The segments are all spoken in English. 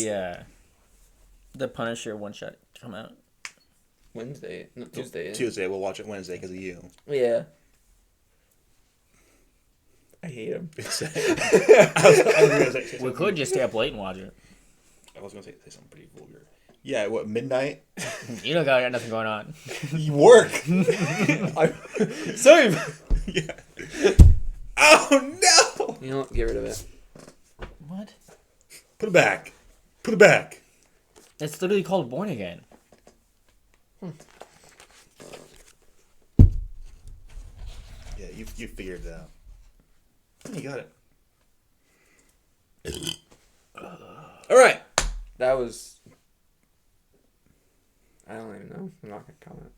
Yeah. The Punisher one shot come out. Wednesday. No, Tuesday. Tuesday. We'll watch it Wednesday because of you. Yeah. I hate him. We could just stay up late and watch it. I was going to say something pretty vulgar. Yeah, what, midnight? You don't got nothing going on. You work. Same. Yeah. Oh, no. You know what? Get rid of it. What? Put it back. Put it back. It's literally called Born Again. Yeah, you figured it out. You got it. All right. That was... I don't even know. I'm not going to comment.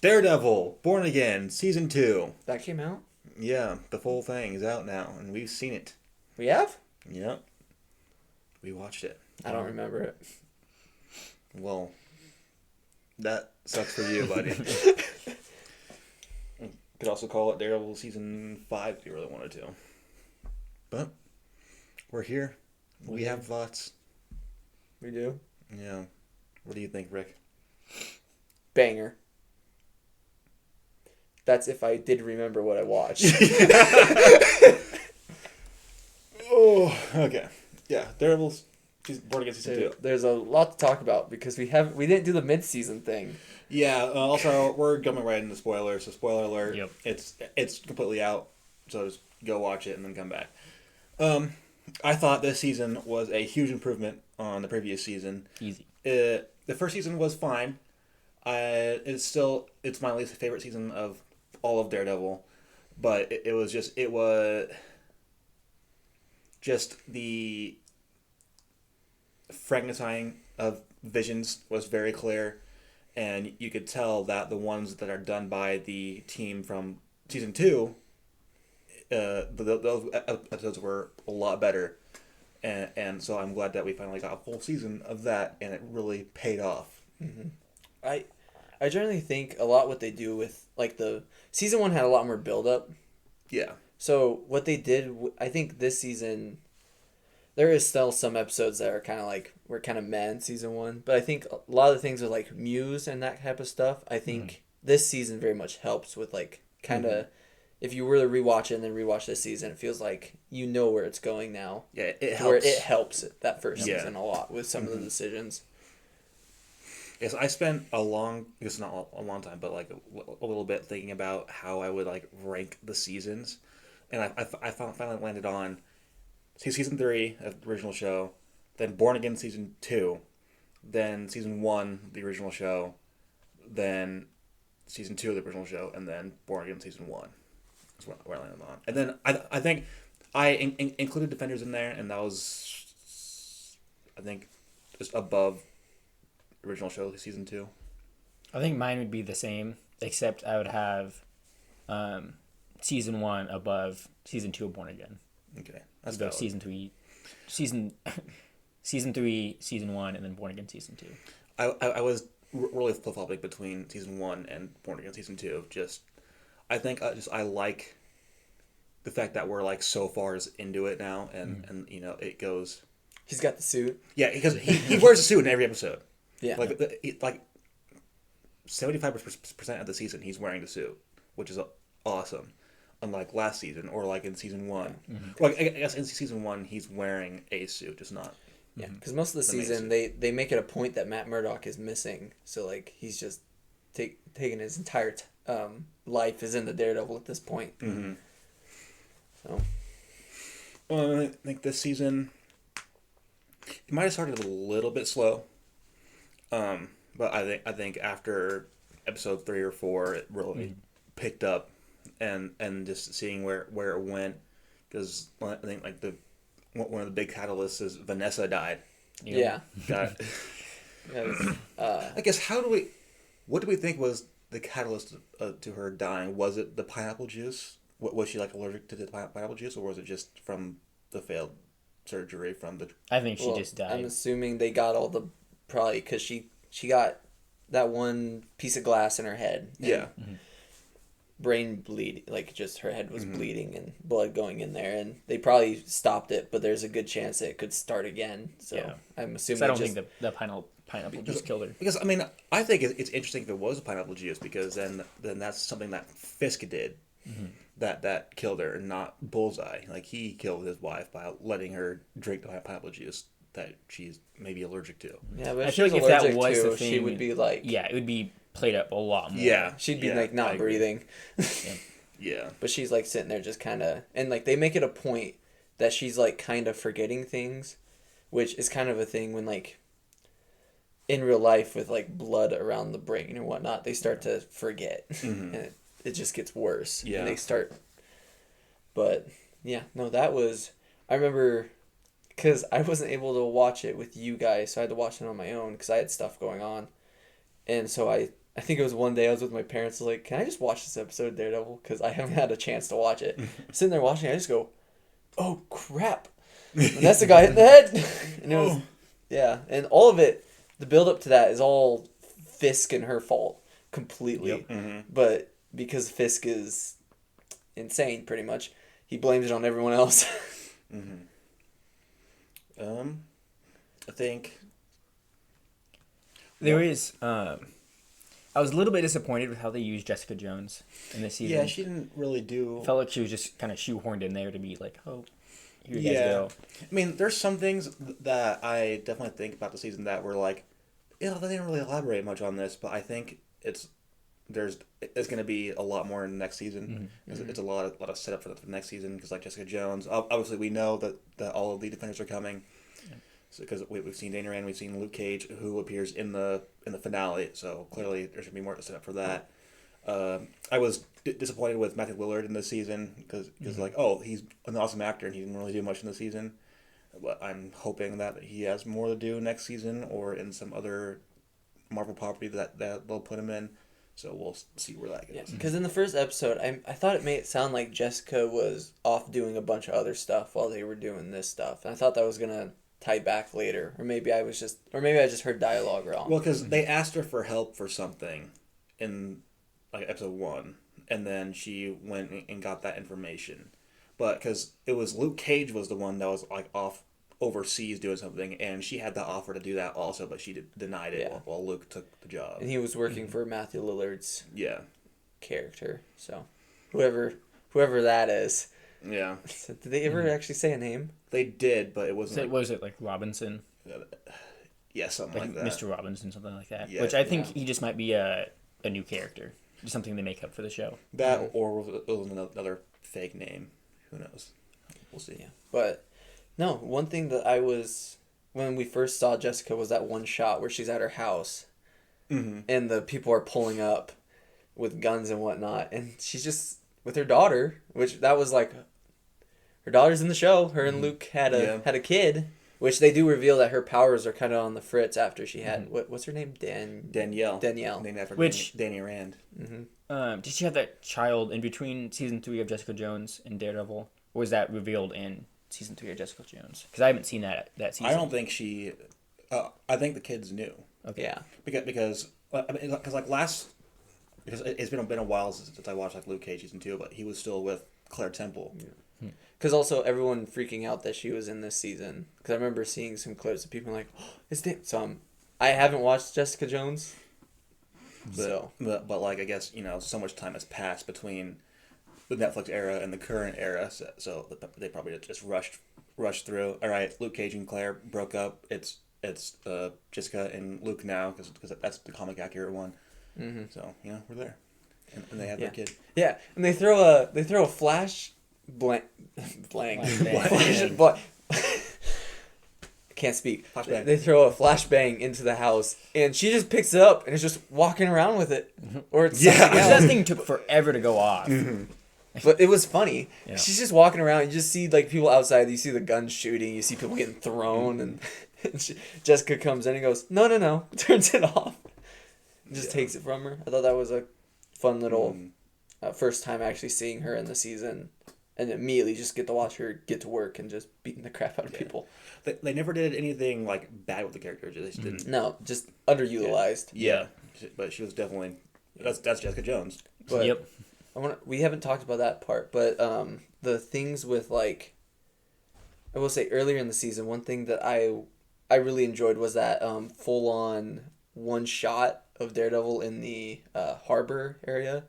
Daredevil, Born Again, Season 2. That came out? Yeah, the full thing is out now, and we've seen it. We have? Yep. We watched it. I don't remember it. Well, that sucks for you, buddy. Could also call it Daredevil Season 5 if you really wanted to. But we're here. We have thoughts. We do? Yeah. What do you think, Rick? Banger. That's if I did remember what I watched. Oh, okay. Yeah, Daredevil's Born Again Season 2. There's a lot to talk about because we didn't do the mid-season thing. Yeah, also, we're coming right into spoilers, so spoiler alert. Yep. It's completely out, so just go watch it and then come back. I thought this season was a huge improvement on the previous season. Easy. The first season was fine. It's my least favorite season of all of Daredevil, but it was just the Frankenstein of visions was very clear, and you could tell that the ones that are done by the team from season 2, those episodes were a lot better, and so I'm glad that we finally got a full season of that, and it really paid off. Mm-hmm. I generally think a lot what they do with, like, the season 1 had a lot more build up. Yeah. So what they did, I think this season, there is still some episodes that are kind of like, were kind of meh in season 1. But I think a lot of the things with, like, Muse and that type of stuff, I think this season very much helps with, like, kind of, if you were to rewatch it and then rewatch this season, it feels like you know where it's going now. Yeah, it helps. Where it helps that first season a lot with some of the decisions. Yes, I spent it's not a long time, but like a little bit thinking about how I would like rank the seasons, and I finally landed on season 3 of the original show, then Born Again season 2, then season 1 the original show, then season 2 of the original show, and then Born Again season 1. That's where I landed on, and then I think I included Defenders in there, and that was I think just above original show season 2. I think mine would be the same, except I would have season 1 above season 2 of Born Again. Okay, that's go valid. season 3, season 1, and then Born Again season 2. I was really flip-flopping between season 1 and Born Again season 2. I think I like the fact that we're like so far into it now, and you know it goes. He's got the suit. Yeah, because he wears a suit in every episode. Yeah. Like 75% of the season he's wearing the suit, which is awesome. Unlike last season or like in season 1. Mm-hmm. Like I guess in season 1 he's wearing a suit, just not. Yeah, because most of the season they make it a point that Matt Murdock is missing, so like he's just taking his entire life is in the Daredevil at this point. Mm-hmm. So. Well, I think this season it might have started a little bit slow. But I think after episode 3 or 4, it really picked up, and just seeing where it went, because I think like one of the big catalysts is Vanessa died. Yeah. Got it. I guess what do we think was the catalyst to her dying? Was it the pineapple juice? Was she like allergic to the pineapple juice, or was it just from the failed surgery from the? I think she just died. I'm assuming they got all the. Probably because she got that one piece of glass in her head. Yeah. brain bleed, like just her head was bleeding and blood going in there, and they probably stopped it, but there's a good chance that it could start again. So Yeah. I'm assuming. I don't think the pineapple juice killed her. Because I mean, I think it's interesting if it was a pineapple juice, because then that's something that Fisk did that killed her, and not Bullseye. Like, he killed his wife by letting her drink the pineapple juice that she's maybe allergic to. Yeah, but I if feel she's like if that allergic was to, the thing, she would be like, yeah, it would be played up a lot more. Yeah, she'd be yeah, like I not agree. breathing. Yeah. But she's like sitting there just kind of, and like they make it a point that she's like kind of forgetting things, which is kind of a thing when like in real life with like blood around the brain and whatnot, they start to forget, and it just gets worse. Yeah. And they start. But yeah, no, that was, I remember, because I wasn't able to watch it with you guys, so I had to watch it on my own because I had stuff going on, and so I think it was one day I was with my parents, I was like, can I just watch this episode of Daredevil? Because I haven't had a chance to watch it. Sitting there watching it, I just go, oh, crap. And that's the guy hit in the head. And it was, yeah. And all of it, the build up to that is all Fisk and her fault completely. Yep. But because Fisk is insane, pretty much, he blames it on everyone else. I think There is. I was a little bit disappointed with how they used Jessica Jones in this season. yeah, she didn't really do. Felt like she was just kind of shoehorned in there to be like, oh, here you guys Yeah. go. I mean, there's some things that I definitely think about the season that were like, they didn't really elaborate much on this, but I think it's going to be a lot more in the next season. It's a lot of setup for the next season, because like Jessica Jones, obviously we know that all of the defenders are coming. Because we've seen Dana Rand, we've seen Luke Cage, who appears in the finale. So clearly there's gonna be more to set up for that. I was disappointed with Matthew Lillard in this season because like, oh, he's an awesome actor and he didn't really do much in the season. But I'm hoping that he has more to do next season or in some other Marvel property that they'll put him in. So we'll see where that goes. Because in the first episode, I thought it made it sound like Jessica was off doing a bunch of other stuff while they were doing this stuff. And I thought that was gonna tie back later, or maybe I just heard dialogue wrong. Well, because they asked her for help for something in like episode 1, and then she went and got that information. But because it was Luke Cage was the one that was like off overseas doing something, and she had the offer to do that also, but she denied it while Luke took the job. And he was working for Matthew Lillard's character. So whoever that is. Yeah. Did they ever actually say a name? They did, but it wasn't. Was it like Robinson? Yeah, something like that. Mr. Robinson, something like that. Yeah, Which I think he just might be a new character. Just something they make up for the show. That or it was another fake name. Who knows? We'll see. Yeah. But no, one thing that I was, when we first saw Jessica, was that one shot where she's at her house and the people are pulling up with guns and whatnot, and she's just with her daughter, which that was like, her daughter's in the show. Her and Luke had a kid, which they do reveal that her powers are kind of on the fritz after she had, what's her name? Danielle. Named after Which- Danny Rand. Did she have that child in between season 3 of Jessica Jones and Daredevil? Or was that revealed in season 3 of Jessica Jones? Because I haven't seen that season. I don't think she. I think the kids knew. Okay. Yeah. Because it's been a while since I watched like Luke Cage season 2, but he was still with Claire Temple. Because also everyone freaking out that she was in this season. Because I remember seeing some clips of people like, oh, it's Dan. So I haven't watched Jessica Jones. But like I guess so much time has passed between the Netflix era and the current era, so they probably just rushed through. All right, Luke Cage and Claire broke up. It's Jessica and Luke now because that's the comic accurate one. So we're there, and they have their kid. Yeah, and they throw a flash blank. Can't speak. Flashbang. They throw a flashbang into the house, and she just picks it up and is just walking around with it, or it's something else. That thing took forever to go off. But it was funny. Yeah. She's just walking around. You just see like people outside. You see the guns shooting. You see people getting thrown, and Jessica comes in and goes, "No," turns it off. Just takes it from her. I thought that was a fun little first time actually seeing her in the season, and immediately just get to watch her get to work and just beating the crap out of people. They never did anything like bad with the character. They just didn't. No, just underutilized. Yeah, but she was definitely that's Jessica Jones. But Yep. we haven't talked about that part, but the things with like, I will say earlier in the season, one thing that I really enjoyed was that full on one shot of Daredevil in the harbor area.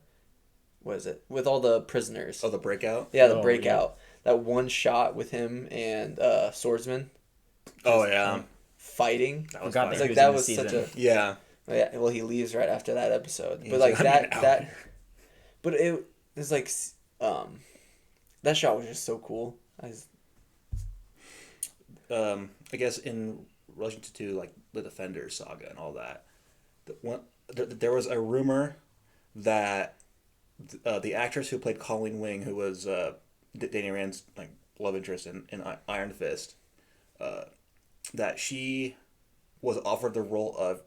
What is it? With all the prisoners. Oh, the breakout. Yeah, the Oh, breakout. That one shot with him and Swordsman Oh yeah, fighting. that was Forgot fire. It's that like he was that in the was such season. a Yeah, yeah. Well, he leaves right after that episode, He's but like like, "I'm out." but it was like that shot was just so cool. I guess in relation to like the Defenders saga and all that, there was a rumor that the actress who played Colleen Wing, who was Danny Rand's like love interest in Iron Fist, that she was offered the role of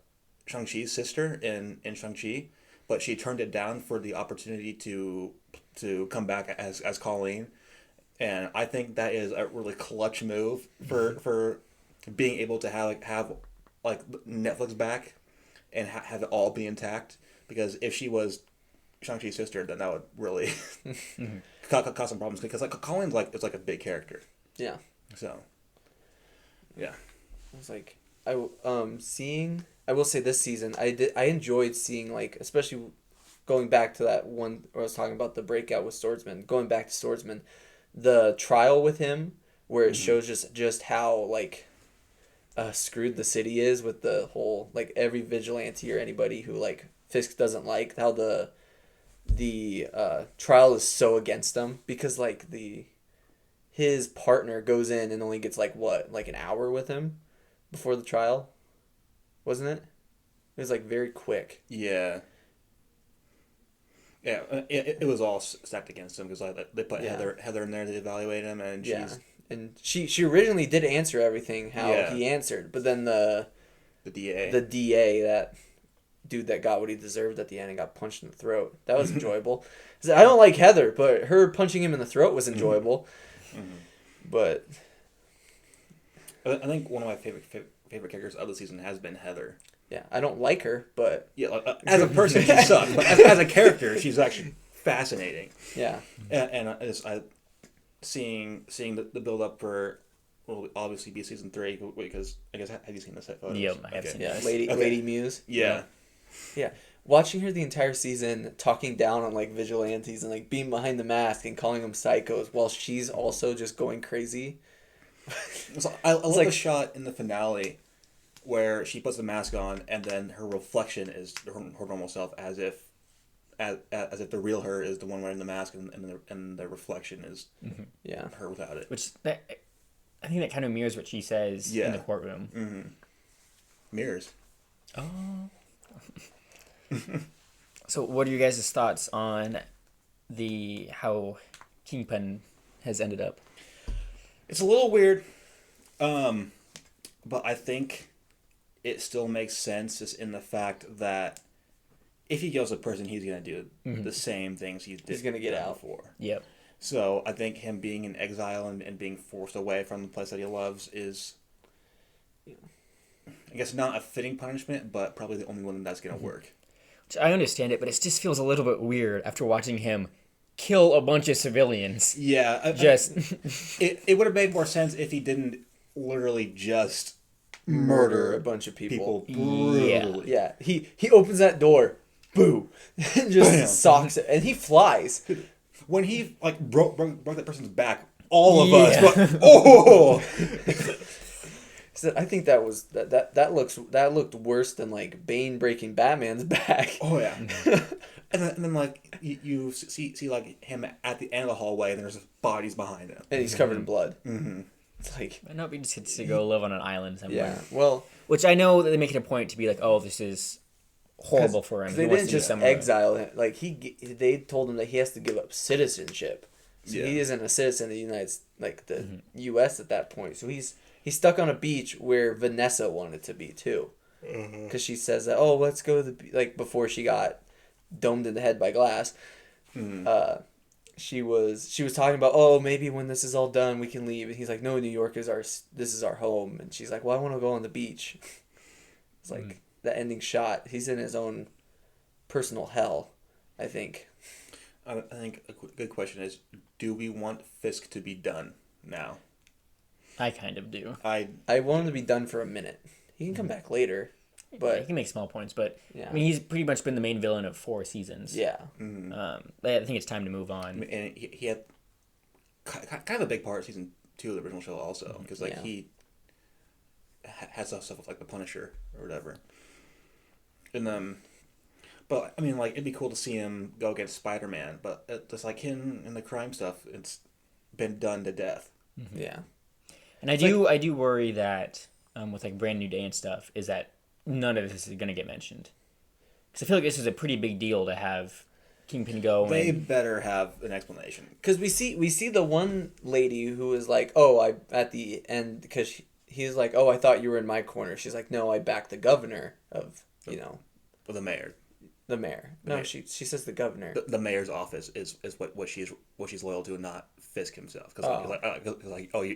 Shang-Chi's sister in Shang-Chi, but she turned it down for the opportunity to come back as Colleen. And I think that is a really clutch move for being able to have Netflix back and have it all be intact. Because if she was Shang-Chi's sister, then that would really cause some problems. Because like Colleen's it's like a big character. Yeah. So, yeah. I was like, seeing. I will say this season, I enjoyed seeing like, especially going back to that one where I was talking about the breakout with Swordsman. Going back to Swordsman, the trial with him, where it shows just how like screwed the city is with the whole like every vigilante or anybody who like Fisk doesn't like, how the trial is so against him because like his partner goes in and only gets like an hour with him before the trial, wasn't it? It was like very quick. Yeah. Yeah, it was all stacked against him because like they put Heather in there to evaluate him, and she's and she originally did answer everything how he answered, but then the DA, that dude that got what he deserved at the end and got punched in the throat, that was enjoyable. I don't like Heather, but her punching him in the throat was enjoyable. But I think one of my favorite characters of the season has been Heather. yeah, I don't like her, but Yeah, as a person she sucks, but as a character she's actually fascinating. yeah, And seeing the build up for will obviously be season 3 because I guess have you seen the set photos? Yep, I have seen yeah, this. Lady Muse. Yeah. Yeah. Watching her the entire season talking down on like vigilantes and like being behind the mask and calling them psychos while she's also just going crazy. So I love like the shot in the finale where she puts the mask on and then her reflection is her normal self, as if the real her is the one wearing the mask and the reflection is Yeah. her without it. Which I think that kind of mirrors what she says in the courtroom. Mm-hmm. Mirrors. Oh. So, what are you guys' thoughts on how Kingpin has ended up? It's a little weird, but I think it still makes sense just in the fact that if he kills a person, he's gonna do the same things he's gonna get out before. Yep. So I think him being in exile and being forced away from the place that he loves is, I guess, not a fitting punishment, but probably the only one that's gonna work. Which I understand it, but it just feels a little bit weird after watching him kill a bunch of civilians. Yeah, it would have made more sense if he didn't literally just Murder a bunch of people. brutally. Yeah. He opens that door, boo, and just Bam. socks it, and he flies. When he like broke that person's back, all of us went, oh. So I think that looked worse than like Bane breaking Batman's back. Oh yeah. And then like you see like him at the end of the hallway, and there's bodies behind him, And he's covered in blood. Mm-hmm. It's like, Might not be just to go live on an island somewhere. yeah. Well, Which I know that they make it a point to be like, oh, this is horrible for him. they He wants didn't to be just somewhere. exile him. Like they told him that he has to give up citizenship. So Yeah. he isn't a citizen of the the U.S. at that point. So he's stuck on a beach where Vanessa wanted to be too, because she says that, oh, let's go to the before she got domed in the head by glass. She was talking about, oh, maybe when this is all done we can leave, and he's like, no, New York is this is our home, and she's like, well, I want to go on the beach. It's like the ending shot. He's in his own personal hell, I think. I think a good question is, do we want Fisk to be done now? I kind of do. I want him to be done for a minute. He can come back later, Yeah, but he can make small points, but yeah, I mean, he's pretty much been the main villain of 4 seasons. yeah, I think it's time to move on. And he had kind of a big part in season 2 of the original show also, because like Yeah. he had stuff with like the Punisher or whatever. And but I mean, like it'd be cool to see him go against Spider-Man, but just like him and the crime stuff, it's been done to death. yeah. And I do worry that with like Brand New Day and stuff is that none of this is going to get mentioned. Because I feel like this is a pretty big deal to have Kingpin go. They And, better have an explanation. Because we see the one lady who was like, oh, I at the end because he's like, oh, I thought you were in my corner. She's like, no, I backed the governor of With the mayor. the mayor. No, mayor. she says the governor. The mayor's office is what she's loyal to, and not Fisk himself. Because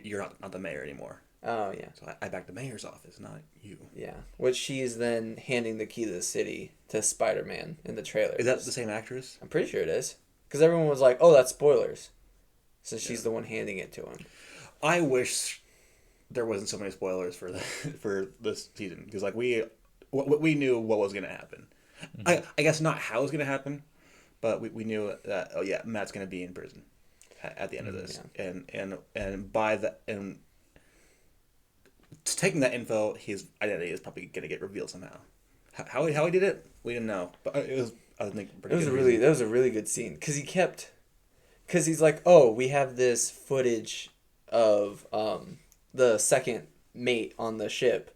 you're not the mayor anymore. Oh yeah, So I back the mayor's office, not you. yeah. Which she is then handing the key to the city to Spider-Man in the trailer. Is that the same actress? I'm pretty sure it is. Because everyone was like, oh, that's spoilers. So she's the one handing it to him. I wish there wasn't so many spoilers for this season, because like we knew what was gonna happen. I guess not how it was gonna happen, but we knew that Matt's gonna be in prison at the end of this, and by the and taking that info, his identity is probably gonna get revealed somehow. How he did it, we didn't know, but it was, I think, pretty good. That was a really good scene because he's like, oh, we have this footage of the second mate on the ship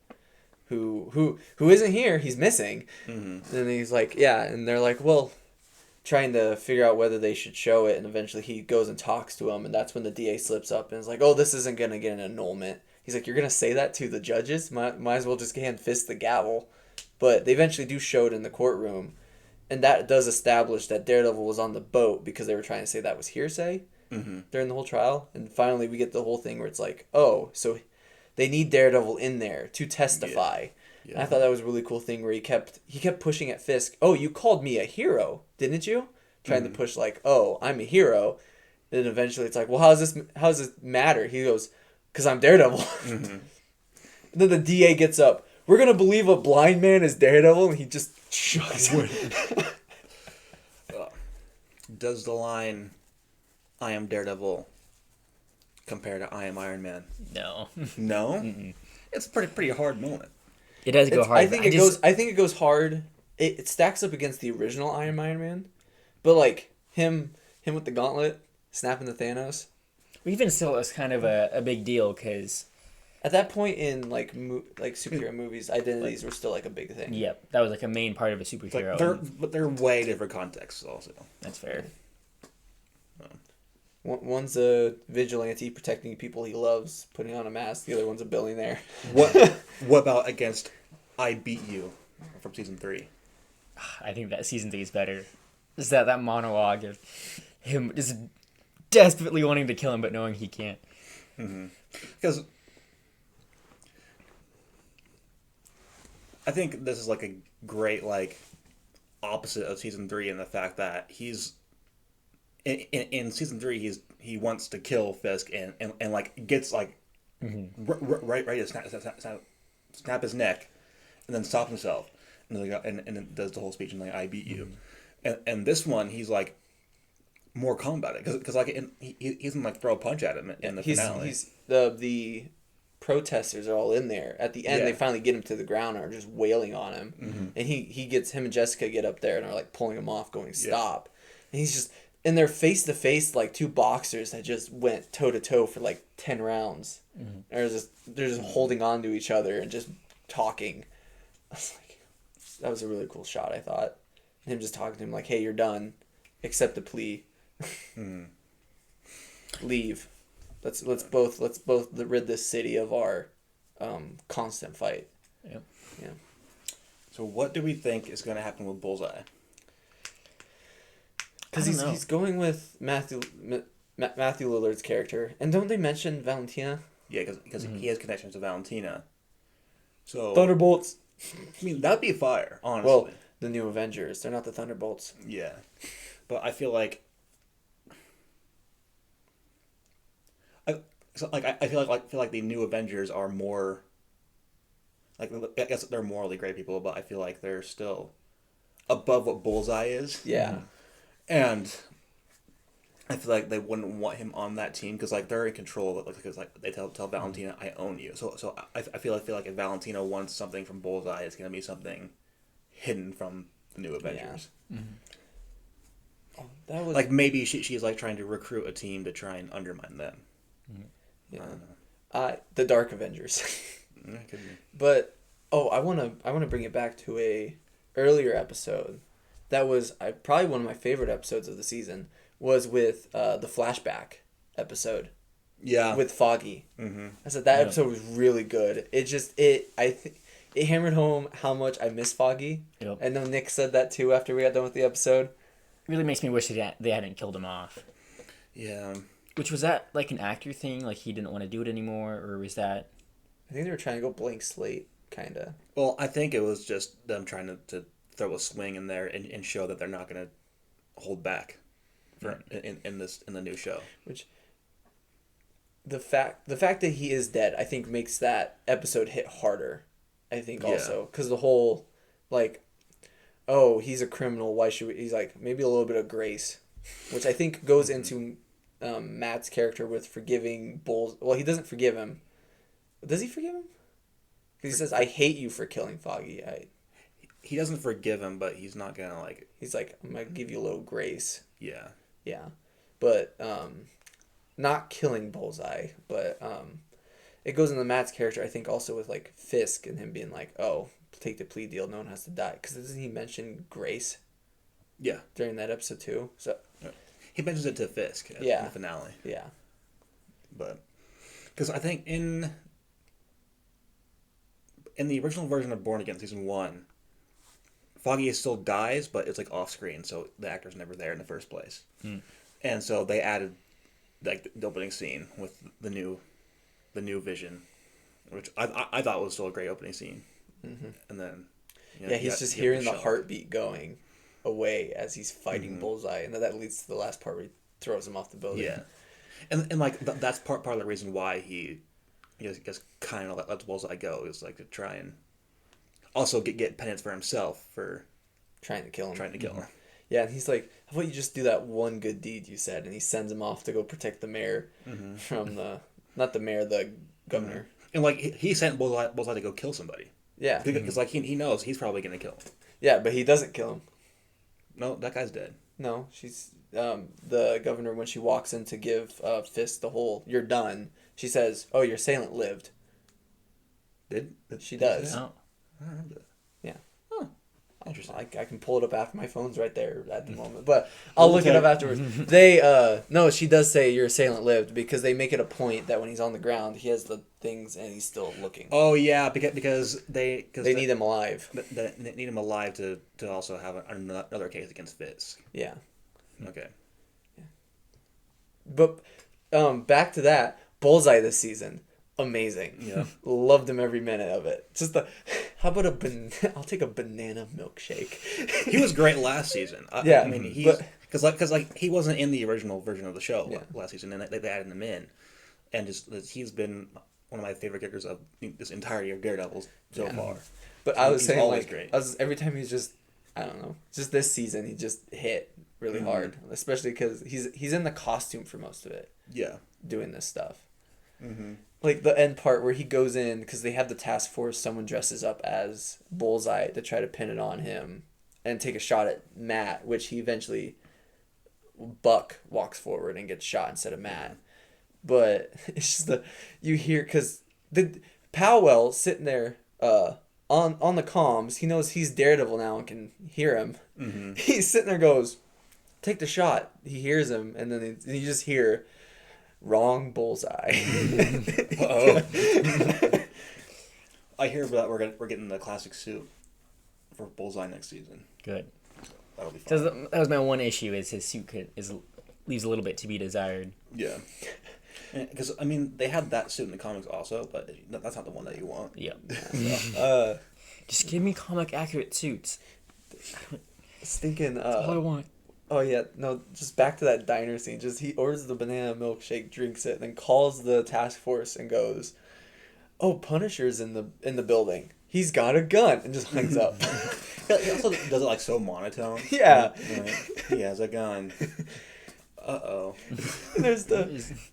who isn't here, he's missing. And he's like, yeah, and they're like, well, trying to figure out whether they should show it, and eventually he goes and talks to him, and that's when the DA slips up and is like, oh, this isn't gonna get an annulment. He's like, you're gonna say that to the judges? Might as well just hand Fist the gavel. But they eventually do show it in the courtroom, and that does establish that Daredevil was on the boat because they were trying to say that was hearsay during the whole trial. And finally we get the whole thing where it's like, oh, so they need Daredevil in there to testify. Yeah. And I thought that was a really cool thing where he kept pushing at Fisk. Oh, you called me a hero, didn't you? Trying to push like, oh, I'm a hero. And then eventually it's like, well, how does this matter? He goes, because I'm Daredevil. And then the DA gets up. We're going to believe a blind man is Daredevil? And he just shucks him. Does the line, I am Daredevil, compare to I am Iron Man? No. No? It's a pretty hard moment. It does go hard. I think it goes hard. It stacks up against the original Iron Man. But like him with the gauntlet, snapping the Thanos. Even still, it's kind of a big deal because... At that point in like superhero movies, identities were still like a big thing. Yep, that was like a main part of a superhero. But they're way different contexts also. That's fair. One's a vigilante protecting people he loves, putting on a mask. The other one's a billionaire. What about against I Beat You from season 3? I think that season 3 is better. Just that monologue of him just desperately wanting to kill him but knowing he can't. Because I think this is like a great like opposite of season 3 in the fact that he's in season 3 he wants to kill Fisk and like gets like right to snap his neck and then stops himself and then does the whole speech and like I beat you. And this one he's like more calm about it because like he doesn't like throw a punch at him in the finale. He's the protesters are all in there. At the end, they finally get him to the ground and are just wailing on him. And him and Jessica get up there and are like pulling him off, going stop. And he's just and they're face to face like two boxers that just went toe to toe for like 10 rounds. They're just holding on to each other and just talking. I was like, that was a really cool shot. I thought him just talking to him like, "Hey, you're done. Accept the plea. Leave. Let's both rid this city of our constant fight." Yep. Yeah. So what do we think is going to happen with Bullseye? Because he's going with Matthew Lillard's character, and don't they mention Valentina? Yeah, because he has connections to Valentina. So Thunderbolts. I mean, that'd be fire, honestly. Well, the new Avengers. They're not the Thunderbolts. Yeah, but I feel like So, like I feel like the new Avengers are more. Like I guess they're morally great people, but I feel like they're still above what Bullseye is. Yeah. And I feel like they wouldn't want him on that team because like they're in control of it. Like because like they tell Valentina, I own you. So I feel like if Valentina wants something from Bullseye, it's gonna be something hidden from the new Avengers. Yeah. Oh, that was Like maybe she's like trying to recruit a team to try and undermine them. yeah. The Dark Avengers. Yeah, could be. But I wanna bring it back to a earlier episode. That was probably one of my favorite episodes of the season. Was with the flashback episode. Yeah. With Foggy. Mm-hmm. I said that episode was really good. It hammered home how much I miss Foggy. Yep. I know Nick said that too after we got done with the episode. It really makes me wish they hadn't killed him off. Yeah. Which was that like an actor thing? Like he didn't want to do it anymore, or was that? I think they were trying to go blank slate, kind of. Well, I think it was just them trying to throw a swing in there and show that they're not going to hold back for in the new show. Which the fact that he is dead, I think makes that episode hit harder. I think also because the whole like, oh, he's a criminal. Why should we? He's like maybe a little bit of grace, which I think goes into Matt's character with forgiving Bulls. Well, he doesn't forgive him. Does he forgive him? Because he says, "I hate you for killing Foggy." He doesn't forgive him, but he's not gonna like. He's like, "I'm gonna give you a little grace." Yeah. Yeah, but not killing Bullseye, but it goes into Matt's character. I think also with like Fisk and him being like, "Oh, take the plea deal. No one has to die." Because doesn't he mention grace? Yeah. During that episode too. So. He mentions it to Fisk in the finale. Yeah. But because I think in the original version of Born Again season 1, Foggy still dies, but it's like off screen, so the actor's never there in the first place. And so they added like the opening scene with the new Vision, which I thought was still a great opening scene. Mm-hmm. And then he's just hearing the heartbeat going away as he's fighting Bullseye, and that leads to the last part where he throws him off the building. Yeah, and like that's part of the reason why he just kind of lets Bullseye go, is like to try and also get penance for himself for trying to kill him. Yeah, and he's like, "How about you just do that one good deed you said?" And he sends him off to go protect the mayor from the governor. And like he sent Bullseye to go kill somebody. Yeah, because like he knows he's probably gonna kill him. Yeah, but he doesn't kill him. No, that guy's dead. No, she's the governor when she walks in to give Fisk the whole "you're done." She says, "Oh, your assailant lived." Did she does? Oh. I don't remember that. Yeah. Huh. Interesting. I can pull it up after my phone's right there at the moment, but I'll look it up afterwards. They no, she does say your assailant lived because they make it a point that when he's on the ground, he has the things and he's still looking. Oh yeah, because they need him alive. They need him alive to also have another case against Fisk. Yeah. Okay. Yeah. But back to that Bullseye this season. Amazing. Yeah. Loved him every minute of it. Just how about I'll take a banana milkshake. He was great last season. Yeah. I mean, because he wasn't in the original version of the show last season, and they added him in, and he's been one of my favorite characters of this entirety of Daredevil so far. But I was saying always great. Every time he's just, I don't know, just this season he just hit really hard, especially because he's in the costume for most of it. Yeah. Doing this stuff. Mm-hmm. Like the end part where he goes in because they have the task force. Someone dresses up as Bullseye to try to pin it on him and take a shot at Matt, which he eventually. Buck walks forward and gets shot instead of Matt, but it's just you hear because the Powell sitting there on the comms. He knows he's Daredevil now and can hear him. Mm-hmm. He's sitting there, goes, "Take the shot." He hears him, and then you just hear. Wrong Bullseye. Uh-oh. I hear that we're getting the classic suit for Bullseye next season. Good. That'll be fun. That was my one issue is his suit leaves a little bit to be desired. Yeah. Because I mean they had that suit in the comics also, but that's not the one that you want. Yeah. So, just give me comic accurate suits. I was thinking. That's all I want. Oh yeah, no, just back to that diner scene. Just he orders the banana milkshake, drinks it, then calls the task force and goes, "Oh, Punisher's in the building. He's got a gun," and just hangs up. He also does it like so monotone. Yeah. He has a gun. Uh-oh. And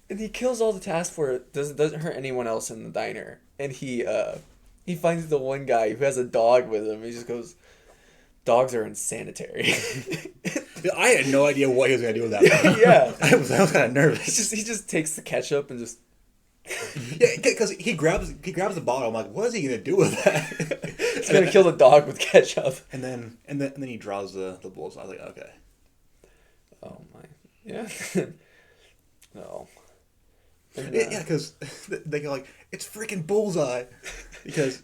and he kills all the task force. Doesn't hurt anyone else in the diner. And he finds the one guy who has a dog with him. He just goes, "Dogs are unsanitary." I had no idea what he was gonna do with that. Yeah. I was kind of nervous. He just takes the ketchup and just. Yeah, because he grabs the bottle. I'm like, what is he gonna do with that? He's gonna kill the dog with ketchup. And then he draws the bullseye. I was like, okay. Oh my. Yeah. No. Yeah, because they go like, it's freaking bullseye, because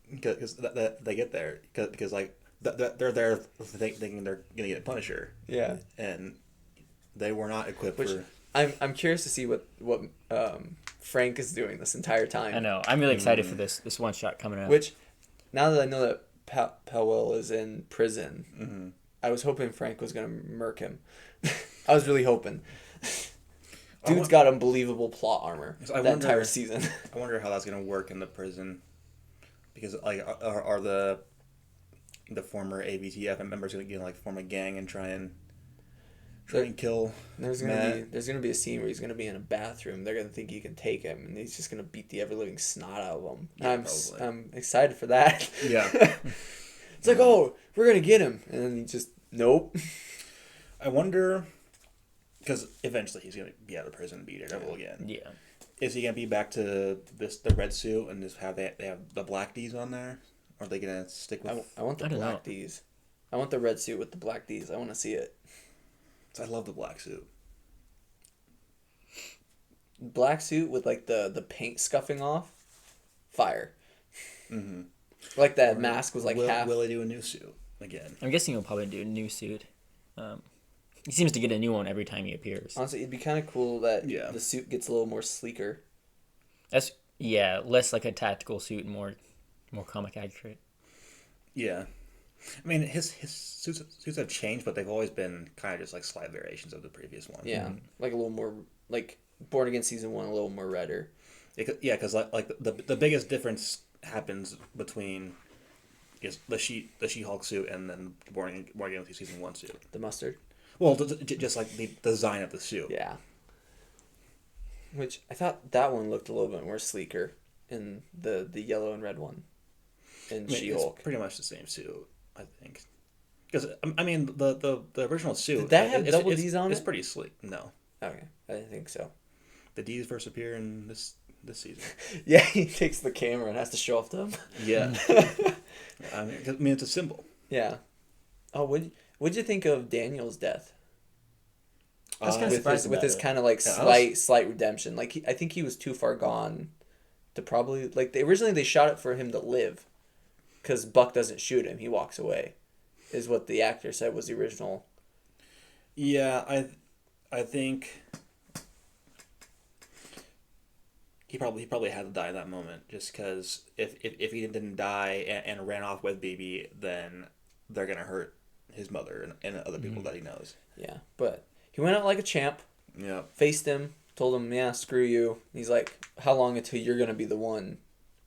they get there because like they're there thinking they're gonna get a Punisher. Yeah. And they were not equipped for. I'm curious to see what Frank is doing this entire time. I know. I'm really excited for this one shot coming up. Which, now that I know that Powell is in prison, Mm-hmm. I was hoping Frank was gonna murk him. I was really hoping. Dude's got unbelievable plot armor entire season. I wonder how that's gonna work in the prison, because like are the former ABTF members gonna like form a gang and try and kill There's Matt? gonna be a scene where he's gonna be in a bathroom. They're gonna think he can take him, and he's just gonna beat the ever living snot out of him. Yeah, I'm excited for that. Yeah. It's like, oh, we're gonna get him, and then he just nope. I wonder, because eventually he's gonna be out of prison and be Daredevil again. Yeah. Is he gonna be back to the red suit and just have they have the black D's on there? Or are they gonna stick with? I want the black D's. I want the red suit with the black D's. I want to see it. I love the black suit. Black suit with like the paint scuffing off. Fire. Mm-hmm. Like that mask was like half. Will he do a new suit again? I'm guessing he'll probably do a new suit. He seems to get a new one every time he appears. Honestly, it'd be kind of cool that Yeah. the suit gets a little more sleeker. That's less like a tactical suit and more comic accurate. Yeah. I mean, his suits have changed, but they've always been kind of just like slight variations of the previous one. Yeah, like a little more like Born Again season 1, a little more redder. Yeah, because like the biggest difference happens between the She-Hulk suit and then Born Again season 1 suit. The mustard. Well, just like the design of the suit. Yeah. Which I thought that one looked a little bit more sleeker in the yellow and red one. In She-Hulk. It's pretty much the same suit, I think. Because I mean, the original suit. Did that have double D's on it? It's pretty sleek. No. Okay, I didn't think so. The D's first appear in this season. Yeah, he takes the camera and has to show off to them. Yeah. I mean, it's a symbol. Yeah. Oh, what'd you think of Daniel's death? I was kind of surprised with his kind of like slight redemption. Like I think he was too far gone to probably like originally they shot it for him to live, because Buck doesn't shoot him, he walks away, is what the actor said was the original. Yeah, I think he probably had to die in that moment, just because if he didn't die and ran off with BB, then they're gonna hurt his mother and other people that he knows. Yeah, but he went out like a champ. Yeah. Faced him, told him, "Yeah, screw you." He's like, "How long until you're gonna be the one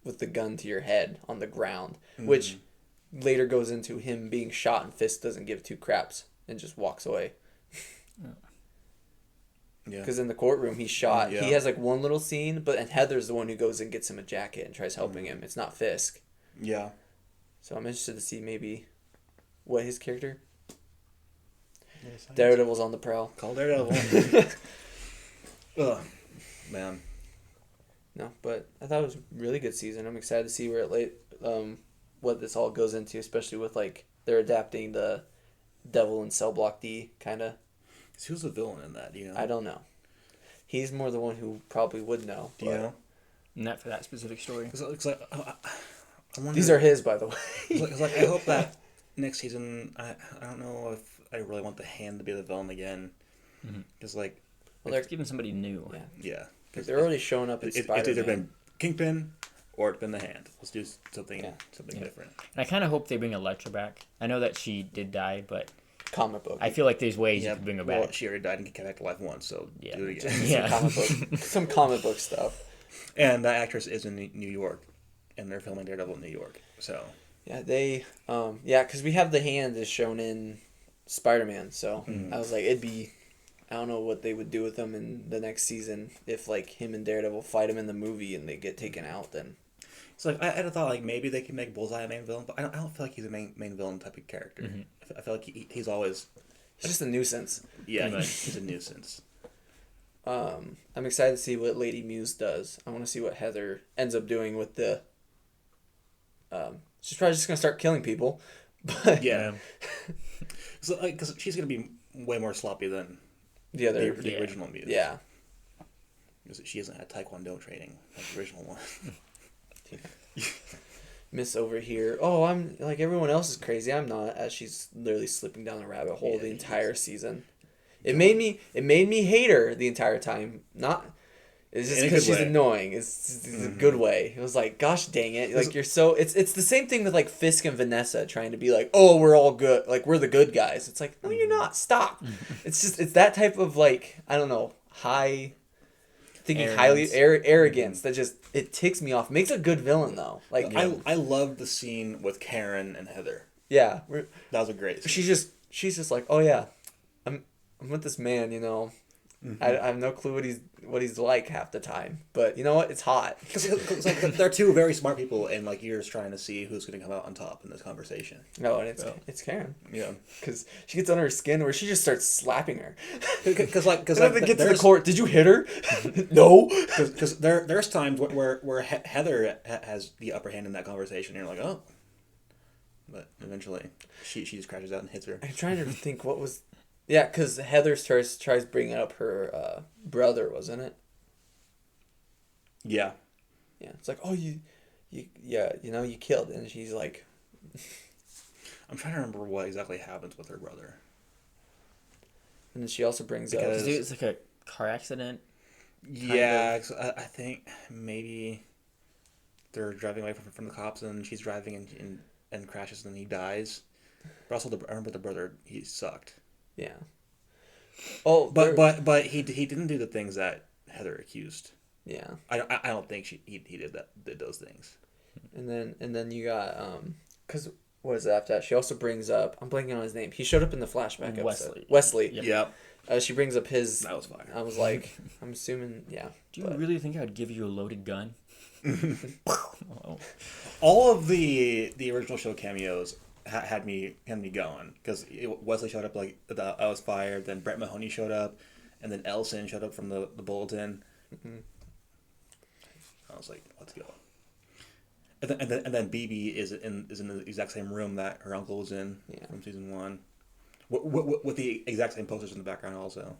with the gun to your head on the ground?" Which later goes into him being shot, and Fisk doesn't give two craps and just walks away. Yeah. Because in the courtroom, he's shot. Yeah. He has like one little scene, and Heather's the one who goes and gets him a jacket and tries helping him. It's not Fisk. Yeah. So I'm interested to see maybe what his character. Daredevil's on the prowl. Call Daredevil. Ugh, man. No, but I thought it was a really good season. I'm excited to see where what this all goes into, especially with like they're adapting the Devil and Cell Block D kind of. Who's the villain in that? Do you know? I don't know. He's more the one who probably would know. Do you know? Not for that specific story. It's like, I wonder, These are his, by the way. It's like I hope that next season. I don't know if I really want the Hand to be the villain again. Because like, Well, they're giving somebody new. yeah, Because they're already showing up in Spider-Man. It's either been Kingpin or it's been the Hand. Let's do something different. And I kind of hope they bring Elektra back. I know that she did die, but comic book. I feel like there's ways Yeah, you can bring her well, back. she already died and came back to life once, so Yeah. do it again. Just Yeah. some comic book stuff. And that actress is in New York, and they're filming Daredevil in New York. So Yeah, they because we have the hand is shown in Spider-Man, so I was like, I don't know what they would do with him in the next season if like him and Daredevil fight him in the movie and they get taken out. Then it's like I'd have thought like maybe they could make Bullseye a main villain, but I don't feel like he's a main villain type of character. I feel like he's always it's just a nuisance. Pretty much. he's a nuisance. I'm excited to see what Lady Muse does. I want to see what Heather ends up doing with the. She's probably just gonna start killing people, but Yeah, so because she's gonna be way more sloppy than the other the original Muse. yeah. Because she hasn't had Taekwondo training like the original one. Miss over here. Oh, I'm like everyone else is crazy. I'm not. As she's literally slipping down the rabbit hole Yeah, the entire season. It made me hate her the entire time. Not. It's just In a because good she's way. annoying. It's a good way. It was like, gosh dang it! Like you're so. It's the same thing with like Fisk and Vanessa trying to be like, oh, we're all good. Like we're the good guys. It's like, no, you're not. Stop. It's that type of like I don't know thinking Arrogance. arrogance that just it ticks me off. Makes a good villain though. Like I loved the scene with Karen and Heather. yeah, That was a great scene. she's just like, oh yeah, I'm with this man, you know. I have no clue what he's like half the time, but you know what? It's hot. Because like they're two very smart people, and like you're just trying to see who's going to come out on top in this conversation. No, and it's Karen Yeah, because she gets under her skin where she just starts slapping her. because And then they get to the court. Did you hit her? No. Because there's times where Heather has the upper hand in that conversation, and you're like, oh, but eventually she just crashes out and hits her. I'm trying to think what was. Yeah, because Heather tries bringing up her brother, wasn't it? Yeah, Yeah, it's like, oh, you killed, and she's like, I'm trying to remember what exactly happens with her brother. and then she also brings Because- up. Dude, it's like a car accident. Yeah, 'cause I think maybe they're driving away from the cops, and she's driving and crashes, and then he dies. But also, I remember the brother, he sucked. Yeah. Oh, But he didn't do the things that Heather accused. yeah, I don't think he did those things. and then you got because what is it after that? She also brings up. I'm blanking on his name. He showed up in the flashback episode. Wesley. Yep. Yep, She brings up his. that was fire. I was like, I'm assuming, yeah. Do you but- really think I'd give you a loaded gun? Oh. All of the original show cameos had me going because Wesley showed up like I was fired. Then Brett Mahoney showed up, and then Elson showed up from the bulletin. I was like, let's go. And then BB is in the exact same room that her uncle was in from season 1, with the exact same posters in the background also.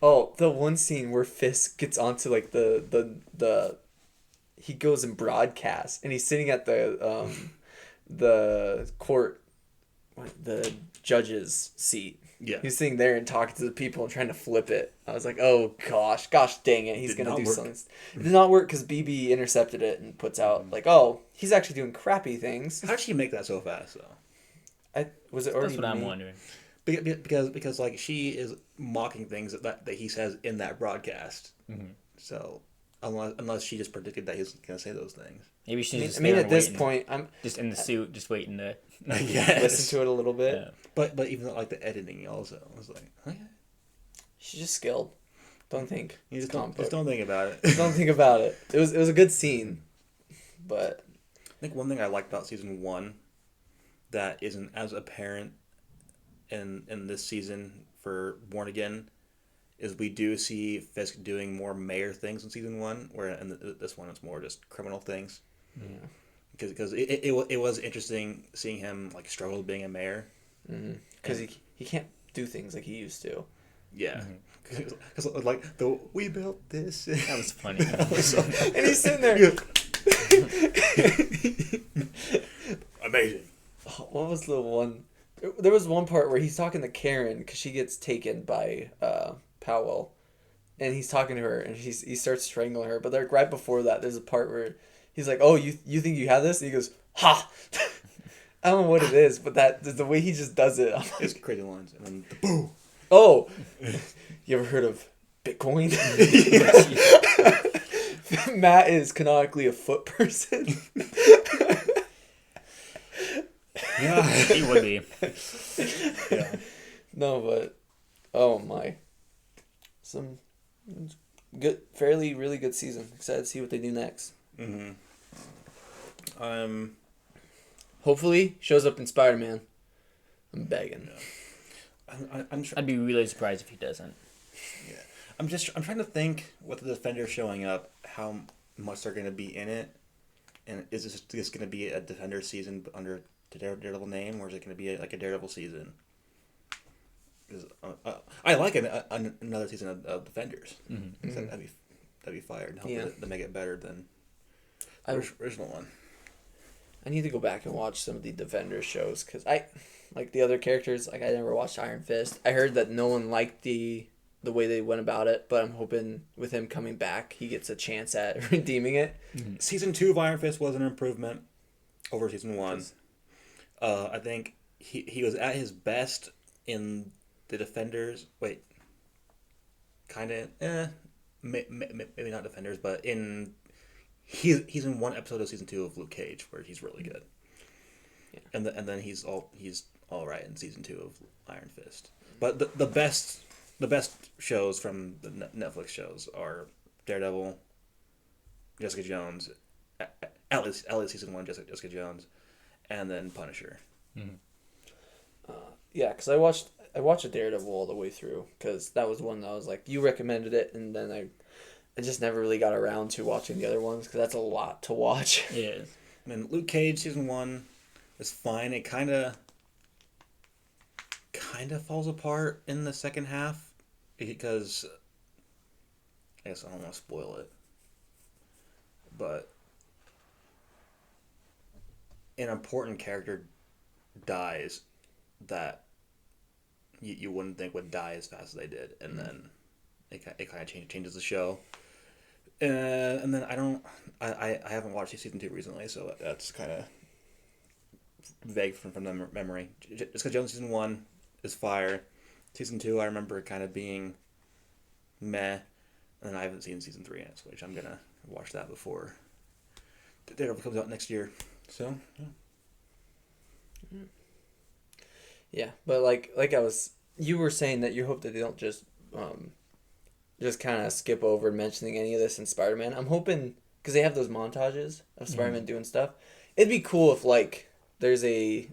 Oh, the one scene where Fisk gets onto like the he goes and broadcasts, and he's sitting at the court, the judge's seat. Yeah. He's sitting there and talking to the people and trying to flip it. I was like, oh gosh dang it, he's Did gonna not do work. something. It did not work because BB intercepted it and puts out like, oh, he's actually doing crappy things. How did she make that so fast though? Was it already? That's what I'm me? wondering. Because like she is mocking things that he says in that broadcast. So unless she just predicted that he's gonna say those things. Maybe she's just I mean, there at this waiting. point, I'm Just in the suit, just waiting to. Yes. listen to it a little bit. Yeah. But even like the editing also, I was like, okay. She's just skilled. Don't think. You It's just comic don't book. think about it. Don't think about it. It was a good scene, but I think one thing I liked about season 1 that isn't as apparent in this season for Born Again is we do see Fisk doing more mayor things in season 1, where in this one it's more just criminal things. yeah. Because it was interesting seeing him like struggle being a mayor. Because he can't do things like he used to. Yeah, because like we built this. That was funny. And he's sitting there. Amazing. What was the one? There was one part where he's talking to Karen because she gets taken by Powell, and he's talking to her, and he starts strangling her. But like right before that, there's a part where he's like, "Oh, you think you have this?" And he goes, "Ha!" I don't know what it is, but that the way he just does it. It's crazy lines, and then the boo. Oh, you ever heard of Bitcoin? Matt is canonically a foot person. Yeah, He would be. yeah. No, but oh my, some good, fairly really good season. Excited to see what they do next. Mm-hmm. Hopefully, shows up in Spider-Man. I'm begging. I'm I'd be really surprised if he doesn't. Yeah. I'm trying to think with the Defenders showing up, how much they're going to be in it, and is this just going to be a Defender season under the Daredevil name, or is it going to be like a Daredevil season? 'Cause, I like another season of Defenders. Mm-hmm. That'd be fire. And hopefully they make it better than the original one. I need to go back and watch some of the Defender shows because I like the other characters. Like I never watched Iron Fist. I heard that no one liked the way they went about it, but I'm hoping with him coming back, he gets a chance at redeeming it. Mm-hmm. Season 2 of Iron Fist was an improvement over season 1. I think he was at his best in the Defenders. Wait, kind of, maybe not Defenders, but he's in one episode of season 2 of Luke Cage where he's really good. Yeah. And then he's all right in season 2 of Iron Fist. But the best shows from the Netflix shows are Daredevil, Jessica Jones, at least season 1 Jessica Jones, and then Punisher. Mm-hmm. Yeah, because I watched a Daredevil all the way through because that was one that I was like, you recommended it, and then I just never really got around to watching the other ones because that's a lot to watch. It is. I mean, Luke Cage season 1 is fine. It kind of falls apart in the second half because I guess I don't want to spoil it, but an important character dies that you wouldn't think would die as fast as they did, and then it kind of changes the show. And then I haven't watched season 2 recently, so that's kind of vague from the memory. Jessica Jones season 1 is fire. Season 2 I remember kind of being meh, and I haven't seen season 3 yet, which I'm gonna watch that before Daredevil comes out next year. So yeah. Yeah, but you were saying that you hope that they don't just kind of skip over mentioning any of this in Spider-Man. I'm hoping because they have those montages of Spider-Man doing stuff. It'd be cool if there's an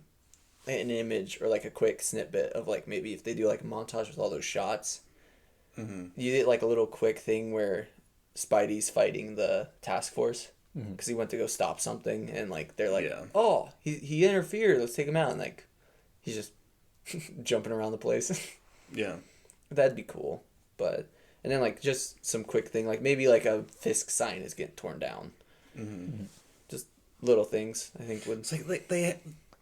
image or a quick snippet of maybe if they do a montage with all those shots. Mm-hmm. You did a little quick thing where Spidey's fighting the task force because he went to go stop something and they're like, Yeah. oh, he interfered, let's take him out, and he's just jumping around the place. Yeah. That'd be cool. But and then just some quick thing maybe a Fisk sign is getting torn down. Mm-hmm. Just little things I think would. It's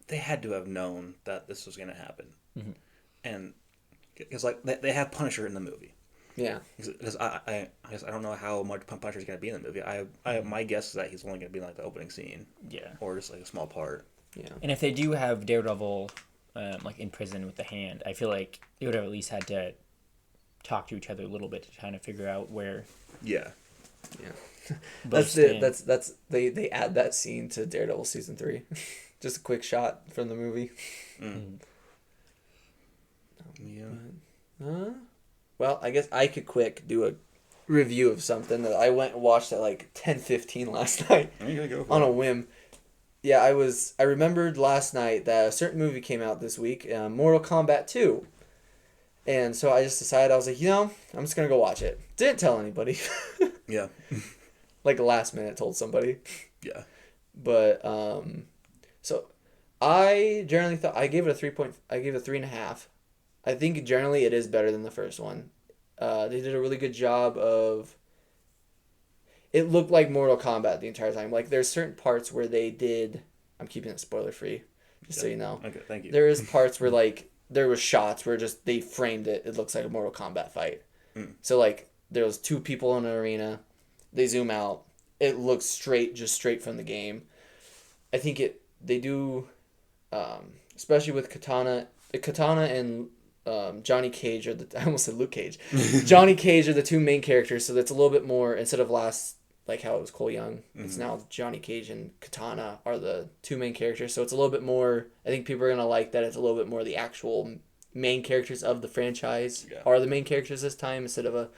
they had to have known that this was gonna happen, and it's they have Punisher in the movie. Yeah. Because I guess I don't know how much Punisher's gonna be in the movie. My guess is that he's only gonna be in the opening scene. Yeah. Or just a small part. Yeah. And if they do have Daredevil, in prison with the hand, I feel like they would have at least had to talk to each other a little bit to kind of figure out where. Yeah. Yeah. both That's it. stand. That's they add that scene to Daredevil season 3. Just a quick shot from the movie. Mm. Yeah. Well, I guess I could quick do a review of something that I went and watched at 10:15 last night You gotta go for on it. a whim. Yeah, I remembered last night that a certain movie came out this week, Mortal Kombat 2. And so I just decided, I was like, I'm just going to go watch it. Didn't tell anybody. Yeah. Last minute told somebody. Yeah. But so I generally thought I gave it a 3.5. I think generally it is better than the first one. They did a really good job of. It looked like Mortal Kombat the entire time. There's certain parts where they did. I'm keeping it spoiler free, just so you know. Okay, thank you. There is parts where there was shots where just they framed it. It looks like a Mortal Kombat fight. So there was 2 people in an arena. They zoom out. It looks straight from the game. I think they do especially with Katana and Johnny Cage I almost said Luke Cage. Johnny Cage are the two main characters, so that's a little bit more, instead of last, like how it was Cole Young, it's now Johnny Cage and Katana are the two main characters, so it's a little bit more, I think people are going to like that it's a little bit more the actual main characters of the franchise are the main characters this time, instead of a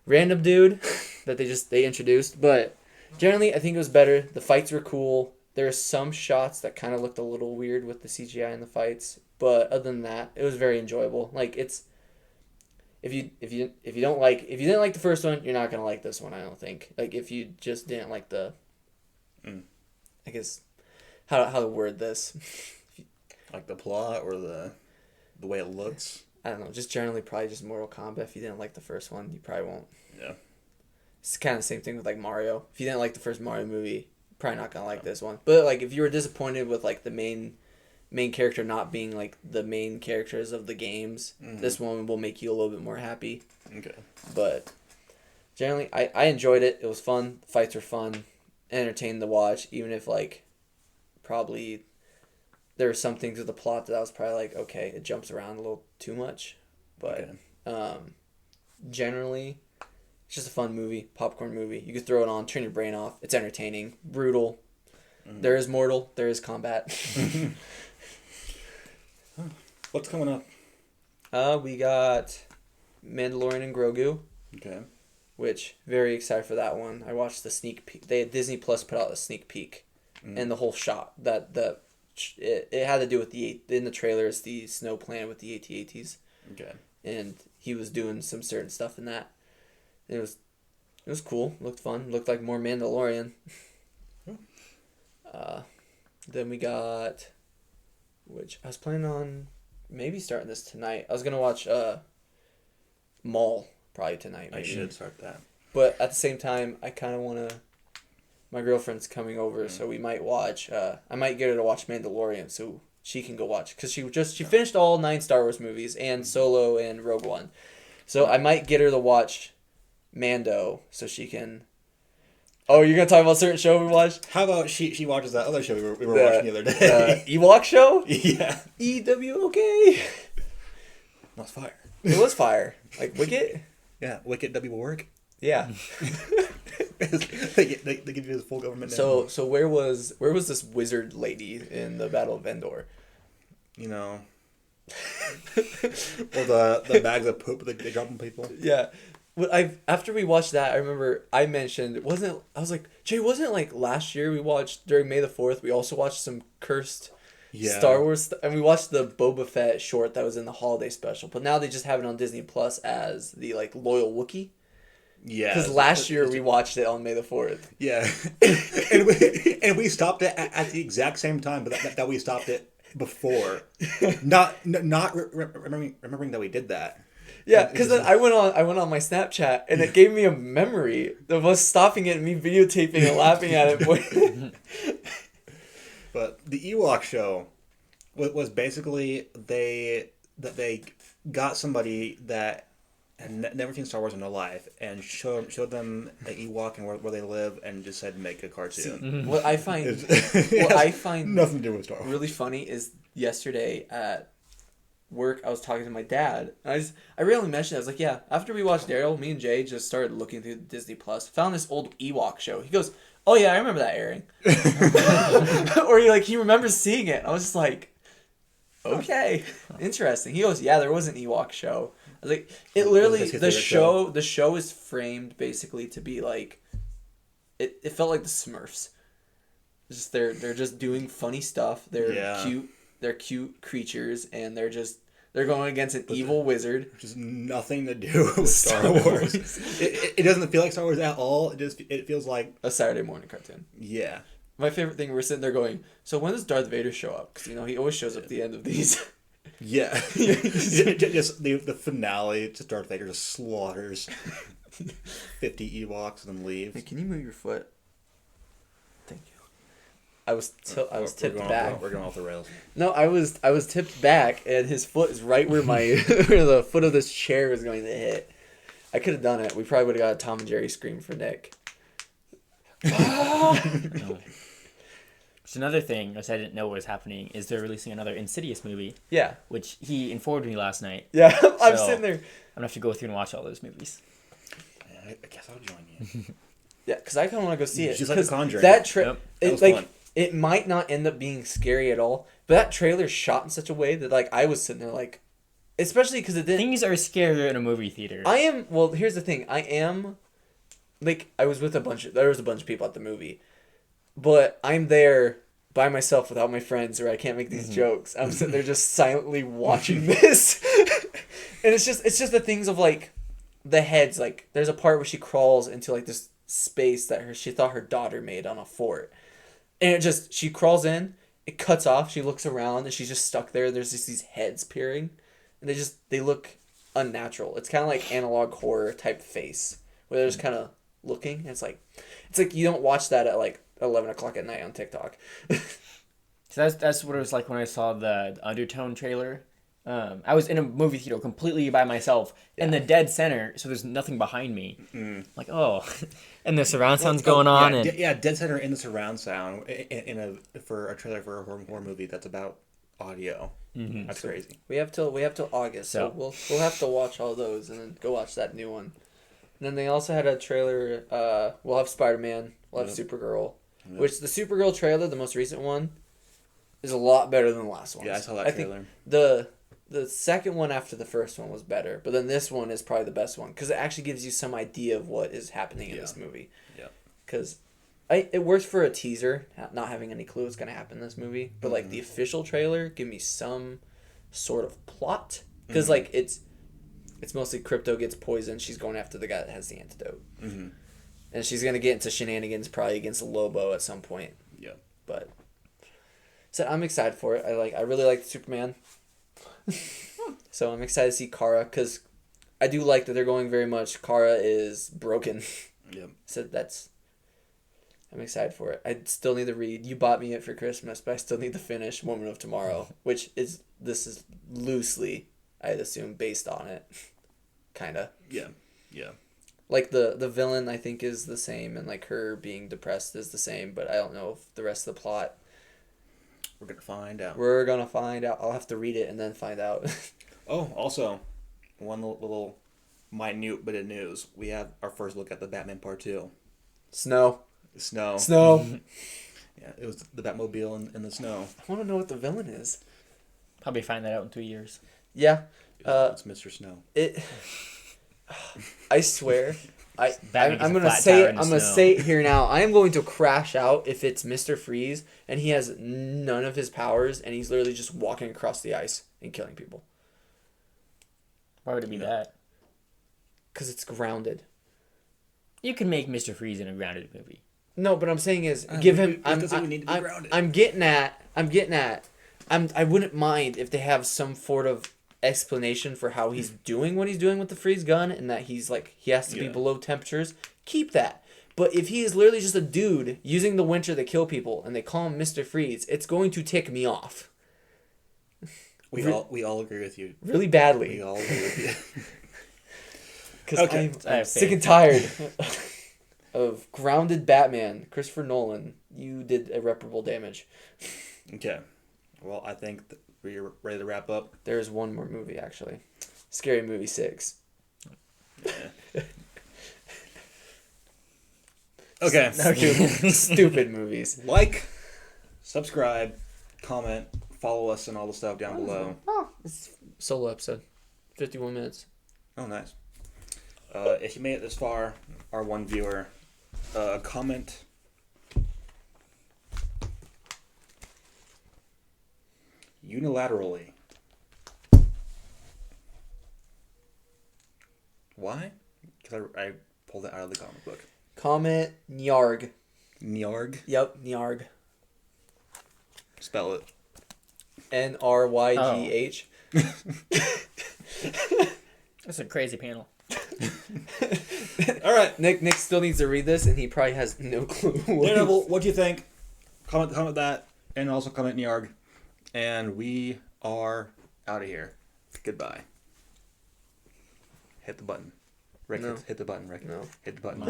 random dude that they introduced. But generally, I think it was better. The fights were cool. There are some shots that kind of looked a little weird with the CGI in the fights, but other than that, it was very enjoyable. Like, it's if you didn't like the first one, you're not gonna like this one. I don't think. Like, if you just didn't like the, I guess how to word this, like the plot or the way it looks. I don't know. Just generally, probably just Mortal Kombat. If you didn't like the first one, you probably won't. Yeah. It's kind of the same thing with like Mario. If you didn't like the first Mario movie, probably not gonna like this one. But like, if you were disappointed with like the main character not being like the main characters of the games, this one will make you a little bit more happy. Okay. But generally, I enjoyed it. It was fun. The fights were fun, entertaining to watch. Even if like, probably there were some things with the plot that I was probably like, okay, it jumps around a little too much. But generally, it's just a fun movie, popcorn movie. You could throw it on, turn your brain off. It's entertaining, brutal. There is mortal. There is combat. What's coming up? We got Mandalorian and Grogu. Okay. Which, very excited for that one. I watched the sneak peek. Disney Plus put out a sneak peek, and the whole shot it had to do with in the trailer, it's the snow planet with the AT-ATs. Okay. And he was doing some certain stuff in that. It was cool. Looked fun. Looked like more Mandalorian. Then we got, which I was planning on maybe starting this tonight. I was gonna watch Maul probably tonight. Maybe. I should start that. But at the same time, I kind of want to. My girlfriend's coming over, so we might watch. I might get her to watch Mandalorian, so she can go watch, because she finished all 9 Star Wars movies and Solo and Rogue One, so I might get her to watch Mando so she can. Oh, you're gonna talk about a certain show we watched? How about she watches that other show we were watching the other day? Ewok show? Yeah. EWOK. That's fire. It was fire. Like Wicket? Yeah, Wicket W will work. Yeah. they give you the full government. So where was this wizard lady in the Battle of Endor? You know. Or the bags of poop that they drop on people. Yeah. After we watched that, I remember I mentioned, I was like, Jay, wasn't it like last year we watched, during May the 4th, we also watched some cursed Star Wars, and we watched the Boba Fett short that was in the holiday special, but now they just have it on Disney Plus as the like Loyal Wookiee. Yeah. Because last year we watched it on May the 4th. Yeah. and we stopped it at the exact same time, but that we stopped it before. Not remembering that we did that. Yeah, because then I went on my Snapchat, and it gave me a memory of us stopping it and me videotaping and laughing at it. But the Ewok show was basically they got somebody that had never seen Star Wars in their life and showed them the Ewok and where they live, and just said make a cartoon. What I find nothing to do with Star Wars. Really funny is yesterday at work, I was talking to my dad. And I rarely mentioned it. I was like, yeah, after we watched Daredevil, me and Jay just started looking through Disney Plus, found this old Ewok show. He goes, oh yeah, I remember that airing. Or he remembers seeing it. I was just like, okay, interesting. He goes, yeah, there was an Ewok show. I was like, it literally, the show is framed basically to be like, it felt like the Smurfs. It's just they're just doing funny stuff. They're cute. They're cute creatures, and they're going against an evil wizard. Which has nothing to do with Star Wars. It doesn't feel like Star Wars at all. It feels like a Saturday morning cartoon. Yeah. My favorite thing, we're sitting there going, so when does Darth Vader show up? Because, he always shows up at the end of these. Yeah. Just the finale, just Darth Vader just slaughters 50 Ewoks and then leaves. Hey, can you move your foot? Thank you. I was tipped back. We're going off the rails. No, I was tipped back, and his foot is right where where the foot of this chair is going to hit. I could have done it. We probably would have got a Tom and Jerry scream for Nick. No. So another thing, which I didn't know was happening, is they're releasing another Insidious movie, Yeah. which he informed me last night. Yeah, I'm So, sitting there. I'm gonna have to go through and watch all those movies. I guess I'll join you. Yeah, because I kind of want to go see it. Just like The Conjuring. That Yep. That was like fun. it might not end up being scary at all, but that trailer's shot in such a way that like I was sitting there like, especially because it didn't. Things are scarier in a movie theater. I am well. Here's the thing. I am, like, I was with there was a bunch of people at the movie, but I'm there by myself without my friends, or I can't make these jokes. I'm sitting there just silently watching this, and it's just the things of like, the heads. Like, there's a part where she crawls into like this space that she thought her daughter made on a fort, and she crawls in. It cuts off. She looks around, and she's just stuck there. There's just these heads peering, and they look unnatural. It's kind of like analog horror type face where they're just kind of looking. And it's like you don't watch that at like 11 o'clock at night on TikTok. So that's what it was like when I saw the Undertone trailer. I was in a movie theater completely by myself in the dead center, so there's nothing behind me. Like, oh, and the surround sound's going on. Dead center in the surround sound for a trailer for a horror movie that's about audio. That's crazy. We have till August, so we'll have to watch all those and then go watch that new one. And then they also had a trailer. We'll have Spider-Man. We'll have Supergirl. Yep. Which the Supergirl trailer, the most recent one, is a lot better than the last one. Yeah, I saw that trailer. Think the second one after the first one was better, but then this one is probably the best one because it actually gives you some idea of what is happening in this movie. Yeah. Because it works for a teaser, not having any clue what's going to happen in this movie, but like the official trailer give me some sort of plot because like it's mostly Crypto gets poisoned. She's going after the guy that has the antidote, and she's gonna get into shenanigans probably against Lobo at some point. Yeah. But so I'm excited for it. I really like Superman. So I'm excited to see Kara because I do like that they're going very much. Kara is broken. Yep. So I'm excited for it. I still need to read. You bought me it for Christmas, but I still need to finish Woman of Tomorrow, this is loosely, I'd assume, based on it. Kinda. Yeah. Yeah. Like the villain I think is the same, and like her being depressed is the same, but I don't know if the rest of the plot. We're gonna find out. I'll have to read it and then find out. Oh, also, one little minute bit of news. We have our first look at the Batman Part 2. Snow. Snow. Yeah, it was the Batmobile in the snow. I want to know what the villain is. Probably find that out in 3 years. Yeah. It's Mr. Snow. I swear. Batman I'm gets a gonna flat say tire it. in the I'm gonna snow. say it here now. I am going to crash out if it's Mr. Freeze and he has none of his powers and he's literally just walking across the ice and killing people. Why would it be that? Because it's grounded. You can make Mr. Freeze in a grounded movie. No, but I'm saying is give him. we need to be grounded. I'm getting at. I wouldn't mind if they have some sort of explanation for how he's doing what he's doing with the freeze gun and that he's like he has to be below temperatures. Keep that. But if he is literally just a dude using the winter to kill people and they call him Mr. Freeze, it's going to tick me off. We all agree with you. Really badly. We all agree with you. Because I'm sick and tired of grounded Batman. Christopher Nolan, you did irreparable damage. Okay. Well, I think we're ready to wrap up. There's one more movie, actually. Scary Movie 6. Yeah. Okay. Stupid movies. Like, subscribe, comment, follow us and all the stuff down below. Oh, it's solo episode. 51 minutes. Oh, nice. If you made it this far, our one viewer, comment. Unilaterally. Why? Because I pulled it out of the comic book. Comment Nyarg. Nyarg? Yep, Nyarg. Spell it. Nrygh. That's a crazy panel. All right. Nick still needs to read this, and he probably has no clue. Daredevil, what do you think? Comment that, and also comment Nyarg. And we are out of here. Goodbye. Hit the button. Rick, No. hit the button, Rick. No. Hit the button.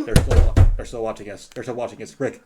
They're still watching us. They're still watching us. Rick.